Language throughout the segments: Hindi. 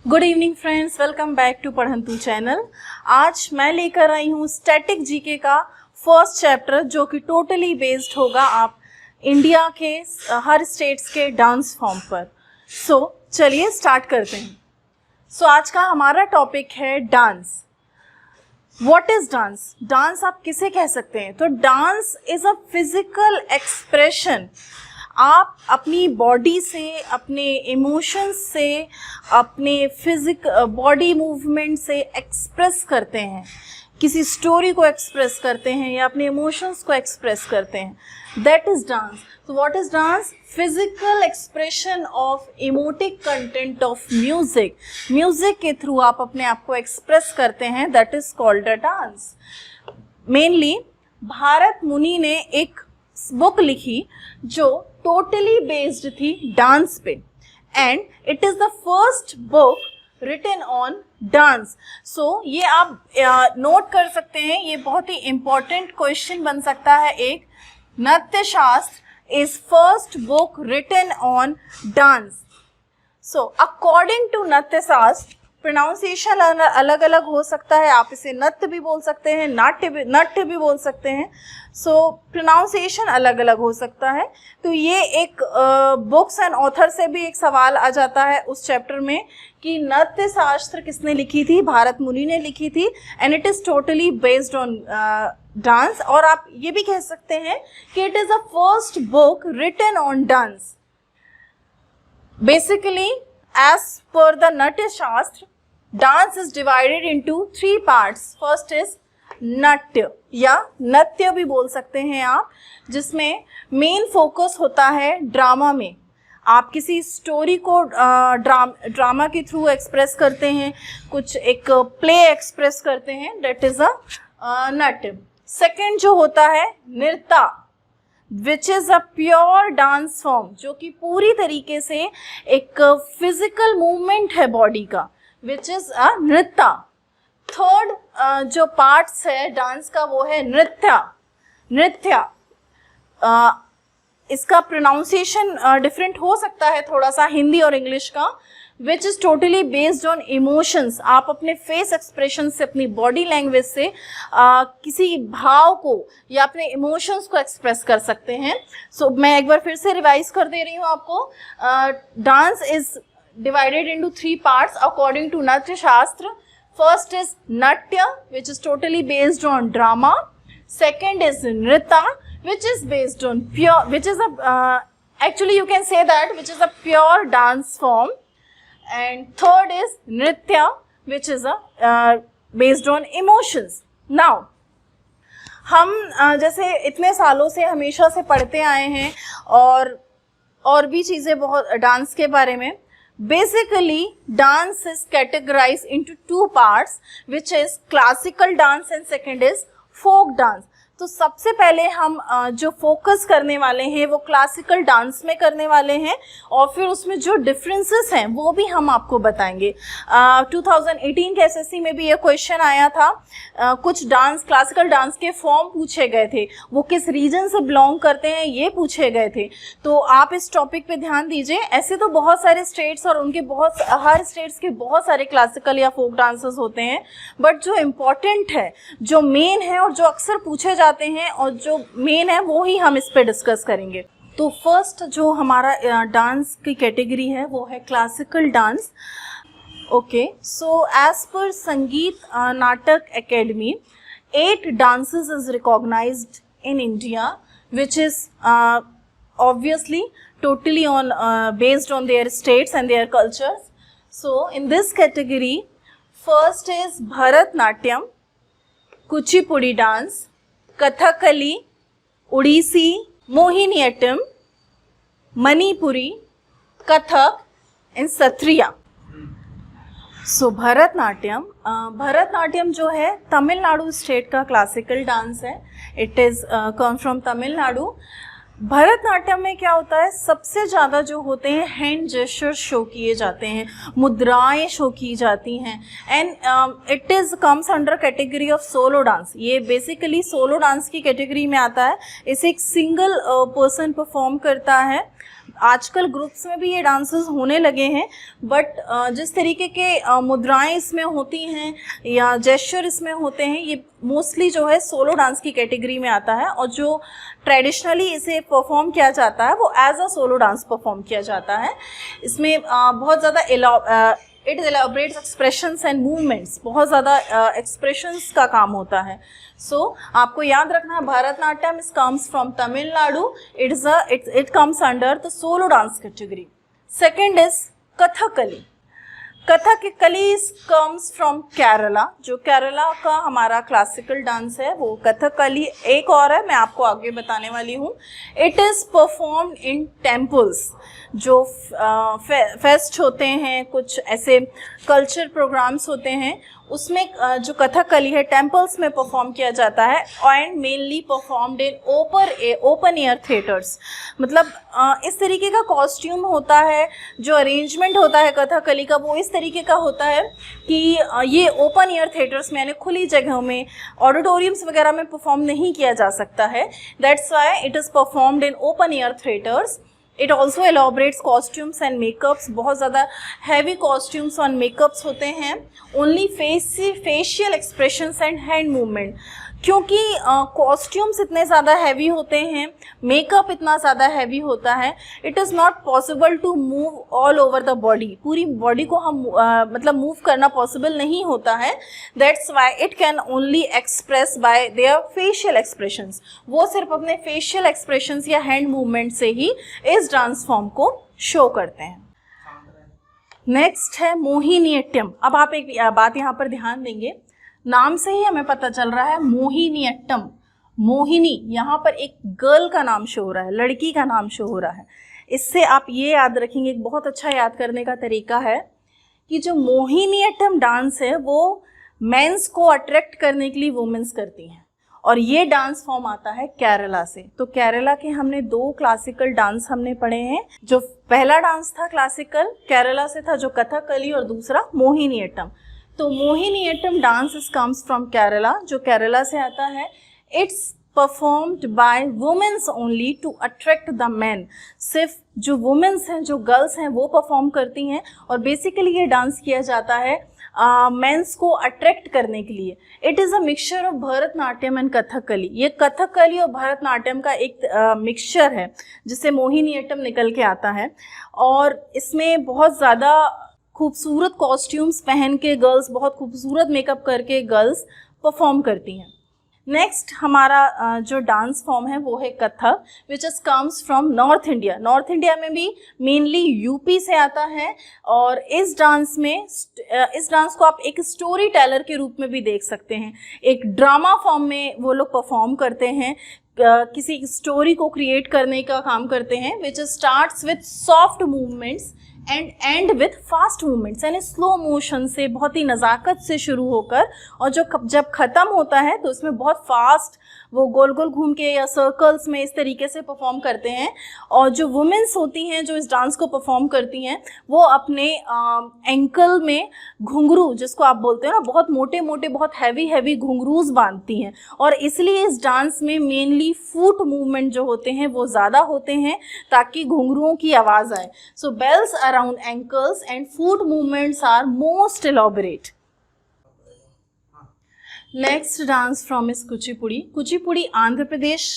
Good evening friends, welcome back to Padhantu channel. आज मैं लेकर आई हूँ स्टैटिक जीके का फर्स्ट चैप्टर जो कि टोटली बेस्ड होगा आप इंडिया के हर स्टेट्स के डांस फॉर्म पर। चलिए स्टार्ट करते हैं। आज का हमारा टॉपिक है dance. What is dance? Dance आप किसे कह सकते हैं? तो dance is a physical expression. आप अपनी बॉडी से, अपने इमोशंस से, अपने बॉडी मूवमेंट से एक्सप्रेस करते हैं, किसी स्टोरी को एक्सप्रेस करते हैं या अपने इमोशंस को एक्सप्रेस करते हैं। That is dance. तो what is dance? Physical expression of emotic content of music. Music के थ्रू आप अपने आप को एक्सप्रेस करते हैं, that is called a dance. Mainly Bharat Muni ने एक बुक लिखी जो टोटली बेस्ड थी डांस पे, and it is the first book written on dance. ये आप नोट कर सकते हैं, ये बहुत ही इंपॉर्टेंट क्वेश्चन बन सकता है। एक Nritya Shastra is first book written on dance. According to Nritya Shastra pronunciation अलग अलग हो सकता है। आप इसे नृत्य भी बोल सकते हैं, नाट्य भी बोल सकते हैं। प्रोनाउंसिएशन अलग अलग हो सकता है। तो ये एक बुक्स एंड ऑथर से भी एक सवाल आ जाता है उस चैप्टर में कि नृत्य शास्त्र किसने लिखी थी? भारत मुनि ने लिखी थी, and it is totally based on dance. और आप ये भी कह सकते हैं कि it is a first book written on dance. Basically as per the Natya Shastra, dance is divided into 3 parts. First is नाट्य या नृत्य भी बोल सकते हैं आप, जिसमें मेन फोकस होता है ड्रामा में। आप किसी स्टोरी को ड्रामा के थ्रू एक्सप्रेस करते हैं, कुछ एक प्ले एक्सप्रेस करते हैं, दैट इज अ नाट्य। सेकेंड जो होता है नृत्य, which is a pure dance form, जो कि पूरी तरीके से एक फिजिकल मूवमेंट है बॉडी का, विच इज अ नृत्य। थर्ड जो पार्ट्स है डांस का वो है नृत्य। इसका प्रोनाउंसिएशन डिफरेंट हो सकता है थोड़ा सा हिंदी और इंग्लिश का, विच is totally based on emotions. आप अपने फेस एक्सप्रेशन से, अपनी बॉडी लैंग्वेज से किसी भाव को या अपने इमोशंस को एक्सप्रेस कर सकते हैं। मैं एक बार फिर से रिवाइज कर दे रही हूँ आपको। Dance is divided into 3 parts according to Natya Shastra. First is natya, which is totally based on drama. Second is nritya, which is based on actually you can say that which is a pure dance form, and third is nritya, which is based on emotions. Now हम जैसे इतने सालों से हमेशा से पढ़ते आए हैं और भी चीज़ें बहुत डांस के बारे में। Basically dance is categorized into 2 parts, which is classical dance and second is folk dance. तो सबसे पहले हम जो फोकस करने वाले हैं वो क्लासिकल डांस में करने वाले हैं, और फिर उसमें जो डिफरेंसेस हैं वो भी हम आपको बताएंगे। 2018 के एसएससी में भी ये क्वेश्चन आया था। कुछ क्लासिकल डांस के फॉर्म पूछे गए थे, वो किस रीजन से बिलोंग करते हैं ये पूछे गए थे। तो आप इस टॉपिक पे ध्यान दीजिए। ऐसे तो बहुत सारे स्टेट्स और उनके हर स्टेट्स के बहुत सारे क्लासिकल या फोक डांसेस होते हैं, बट जो इम्पोर्टेंट है, जो मेन है और जो अक्सर पूछे जाते हैं और जो मेन है वो ही हम इस पे डिस्कस करेंगे। तो फर्स्ट जो हमारा डांस की कैटेगरी है वो है classical dance. Okay, so as per Sangeet Natak Academy 8 dances is recognized in India, which is obviously totally based on their states and their cultures. So in this category, first is Bharatnatyam, Kuchipudi dance, Kathakali, Odissi, Mohiniyattam, Manipuri, Kathak and Sattriya. Bharatanatyam जो है तमिलनाडु स्टेट का क्लासिकल डांस है। It is come from Tamil Nadu. Bharatanatyam में क्या होता है, सबसे ज़्यादा जो होते हैं हैंड जेस्चर शो किए जाते हैं, मुद्राएं शो की जाती हैं, and it is comes under category of solo dance. ये बेसिकली सोलो डांस की कैटेगरी में आता है। इसे एक सिंगल पर्सन परफॉर्म करता है। आजकल ग्रुप्स में भी ये डांसेस होने लगे हैं, बट जिस तरीके के मुद्राएं इसमें होती हैं या जेस्चर इसमें होते हैं, ये मोस्टली जो है सोलो डांस की कैटेगरी में आता है। और जो ट्रेडिशनली इसे परफॉर्म किया जाता है वो as a solo dance perform किया जाता है। इसमें बहुत ज़्यादा it elaborates expressions and movements, बहुत ज़्यादा एक्सप्रेशंस का काम होता है। सो आपको याद रखना है, Bharatanatyam is comes from Tamil Nadu, it comes under the solo dance category. Second is Kathakali. Kathakali comes from Kerala, जो केरला का हमारा क्लासिकल डांस है वो कथकली। एक और है, मैं आपको आगे बताने वाली हूँ। It is performed in temples, जो फेस्ट होते हैं, कुछ ऐसे कल्चर प्रोग्राम्स होते हैं, उसमें जो कथकली है टेम्पल्स में परफॉर्म किया जाता है and mainly performed in open air theatres. मतलब इस तरीके का कॉस्ट्यूम होता है, जो अरेंजमेंट होता है कथकली का वो इस तरीके का होता है कि ये ओपन एयर थिएटर्स में यानी खुली जगहों में, ऑडिटोरियम्स वगैरह में परफॉर्म नहीं किया जा सकता है। That's why it is performed in open air theatres. It also elaborates costumes and makeups, बहुत ज़्यादा हैवी कॉस्ट्यूम्स और मेकअप्स होते हैं। Only facial expressions and hand movement, क्योंकि कॉस्ट्यूम्स इतने ज़्यादा हैवी होते हैं, मेकअप इतना ज़्यादा हैवी होता है, it is not possible to move all over the body. पूरी बॉडी को हम मतलब मूव करना पॉसिबल नहीं होता है। That's why it can only express by their facial expressions. वो सिर्फ अपने फेशियल एक्सप्रेशंस या हैंड मूवमेंट से ही इस डांस फॉर्म को शो करते हैं। नेक्स्ट है मोहिनीअट्टम। अब आप एक बात यहाँ पर ध्यान देंगे, नाम से ही हमें पता चल रहा है मोहिनीअट्टम। मोहिनी, यहाँ पर एक गर्ल का नाम शो हो रहा है, लड़की का नाम शो हो रहा है। इससे आप ये याद रखेंगे, एक बहुत अच्छा याद करने का तरीका है कि जो मोहिनीअट्टम डांस है वो मेंस को अट्रैक्ट करने के लिए वुमेन्स करती हैं, और ये डांस फॉर्म आता है केरला से। तो केरला के हमने 2 क्लासिकल डांस हमने पढ़े हैं। जो पहला डांस था क्लासिकल केरला से था, जो कथकली, और दूसरा मोहिनीअट्टम। तो Mohiniyattam dance is comes from Kerala, जो केरला से आता है। It's performed by womens only to attract the man. सिर्फ जो वुमेन्स हैं, जो गर्ल्स हैं, वो परफॉर्म करती हैं, और बेसिकली ये डांस किया जाता है मेंस को अट्रैक्ट करने के लिए। It is a mixture of Bharatanatyam and Kathakali. ये कथकली और भरतनाट्यम का एक मिक्सचर है जिससे मोहिनीअट्टम निकल के आता है, और इसमें बहुत ज़्यादा खूबसूरत कॉस्ट्यूम्स पहन के गर्ल्स, बहुत खूबसूरत मेकअप करके गर्ल्स परफॉर्म करती हैं। नेक्स्ट हमारा जो डांस फॉर्म है वो है Kathak, which is comes from north India. North India में भी मेनली यूपी से आता है, और इस डांस को आप एक स्टोरी टेलर के रूप में भी देख सकते हैं। एक ड्रामा फॉर्म में वो लोग परफॉर्म करते हैं, किसी स्टोरी को क्रिएट करने का काम करते हैं, विच starts with soft movements and with fast movements, यानी स्लो मोशन से, बहुत ही नज़ाकत से शुरू होकर, और जब ख़त्म होता है तो उसमें बहुत फास्ट वो गोल गोल घूम के या सर्कल्स में इस तरीके से परफॉर्म करते हैं। और जो वुमेन्स होती हैं जो इस डांस को परफॉर्म करती हैं, वो अपने एंकल में घुंघरू, जिसको आप बोलते हैं ना, बहुत मोटे मोटे, बहुत हैवी घुंघरूज बांधती हैं, और इसलिए इस डांस में मेनली फुट मूवमेंट जो होते हैं वो ज़्यादा होते हैं ताकि घुंघरुओं की आवाज़ आए। सो bells around ankles and foot movements are most elaborate. Next dance from is Kuchipudi. Kuchipudi Andhra Pradesh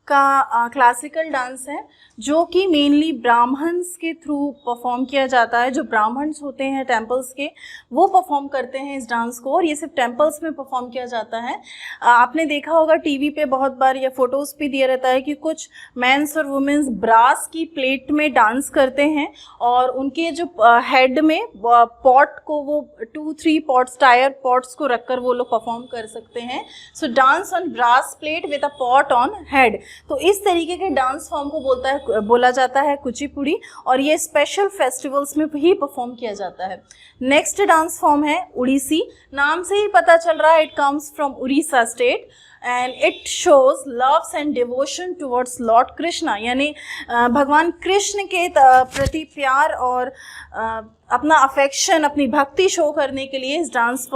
का क्लासिकल डांस है, जो कि मेनली ब्राह्मण्स के थ्रू परफॉर्म किया जाता है। जो ब्राह्मण्स होते हैं टेम्पल्स के, वो परफॉर्म करते हैं इस डांस को, और ये सिर्फ टेम्पल्स में परफॉर्म किया जाता है। आपने देखा होगा टीवी पे बहुत बार या फोटोज़ भी दिया रहता है कि कुछ मेंस और वुमेन्स ब्रास की प्लेट में डांस करते हैं, और उनके जो हेड में पॉट को, वो 2-3 पॉट्स, टायर पॉट्स को रखकर वो लोग परफॉर्म कर सकते हैं। So dance on brass plate with a pot on head. तो इस तरीके के डांस फॉर्म को बोला जाता है कुचिपुड़ी, और ये स्पेशल फेस्टिवल्स में ही परफॉर्म किया जाता है। नेक्स्ट डांस फॉर्म है उड़ीसी। नाम से ही पता चल रहा है, it comes from Orissa state. And it shows loves and devotion towards Lord Krishna, यानी भगवान कृष्ण के प्रति प्यार और अपना अफेक्शन, अपनी भक्ति शो करने के लिए इस डांस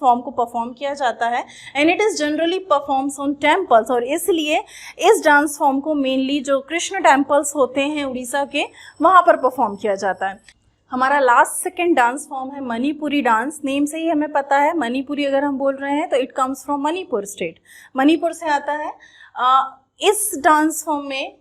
फॉर्म को परफॉर्म किया जाता है। And it is generally performs on temples, और इसलिए इस डांस फॉर्म को मेनली जो कृष्ण टेम्पल्स होते हैं उड़ीसा के, वहाँ पर परफॉर्म किया जाता है। हमारा लास्ट सेकेंड डांस फॉर्म है मणिपुरी डांस। नेम से ही हमें पता है मणिपुरी अगर हम बोल रहे हैं तो it comes from Manipur state, Manipur से आता है। इस डांस फॉर्म में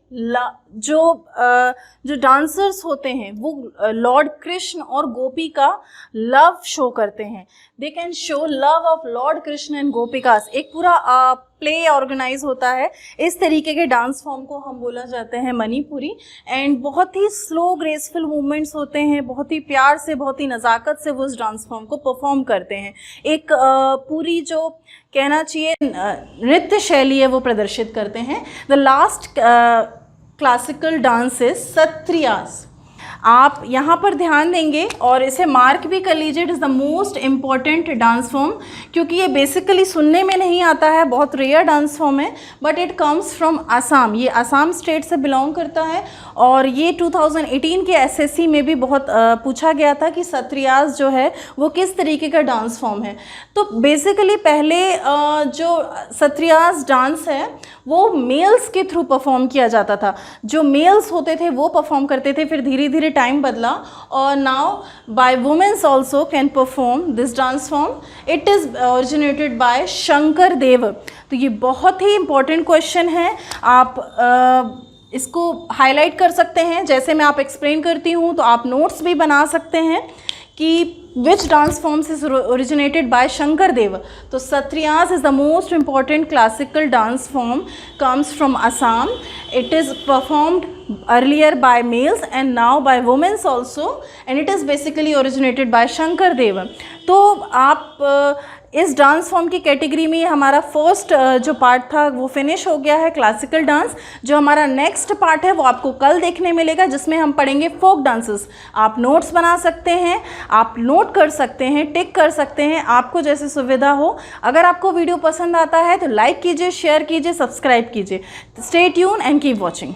जो डांसर्स होते हैं वो लॉर्ड कृष्ण और गोपी का लव शो करते हैं। They can show love of lord Krishna and gopikas. एक पूरा प्ले ऑर्गेनाइज होता है। इस तरीके के डांस फॉर्म को हम बोला जाते हैं मणिपुरी। एंड बहुत ही स्लो ग्रेसफुल मूवमेंट्स होते हैं, बहुत ही प्यार से, बहुत ही नज़ाकत से वो उस डांस फॉर्म को परफॉर्म करते हैं। एक पूरी जो कहना चाहिए नृत्य शैली है वो प्रदर्शित करते हैं। The last classical dance is Sattriya. आप यहाँ पर ध्यान देंगे और इसे मार्क भी कर लीजिए, it is the most important dance form, क्योंकि ये बेसिकली सुनने में नहीं आता है, बहुत रेयर डांस फॉर्म है, but it comes from Assam. ये असम स्टेट से बिलोंग करता है और ये 2018 के एसएससी में भी बहुत पूछा गया था कि सत्रियास जो है वो किस तरीके का डांस फॉर्म है। तो बेसिकली पहले जो सत्रियास डांस है वो मेल्स के थ्रू परफॉर्म किया जाता था, जो मेल्स होते थे वो परफॉर्म करते थे, फिर धीरे धीरे टाइम बदला और now by women's also can perform this dance form. It is originated by Shankar Dev. तो ये बहुत ही इंपॉर्टेंट क्वेश्चन है, आप इसको हाईलाइट कर सकते हैं। जैसे मैं आप एक्सप्लेन करती हूँ तो आप नोट्स भी बना सकते हैं कि which dance forms is originated by Shankar Deva. So Satriyas is the most important classical dance form, comes from Assam. It is performed earlier by males and now by women also, and it is basically originated by Shankar Deva. तो आप इस डांस फॉर्म की कैटेगरी में हमारा फर्स्ट जो पार्ट था वो फिनिश हो गया है, क्लासिकल डांस। जो हमारा नेक्स्ट पार्ट है वो आपको कल देखने मिलेगा, जिसमें हम पढ़ेंगे फोक डांसेस। आप नोट्स बना सकते हैं, आप नोट कर सकते हैं, टिक कर सकते हैं, आपको जैसे सुविधा हो। अगर आपको वीडियो पसंद आता है तो लाइक कीजिए, शेयर कीजिए, सब्सक्राइब कीजिए। Stay tune and keep watching.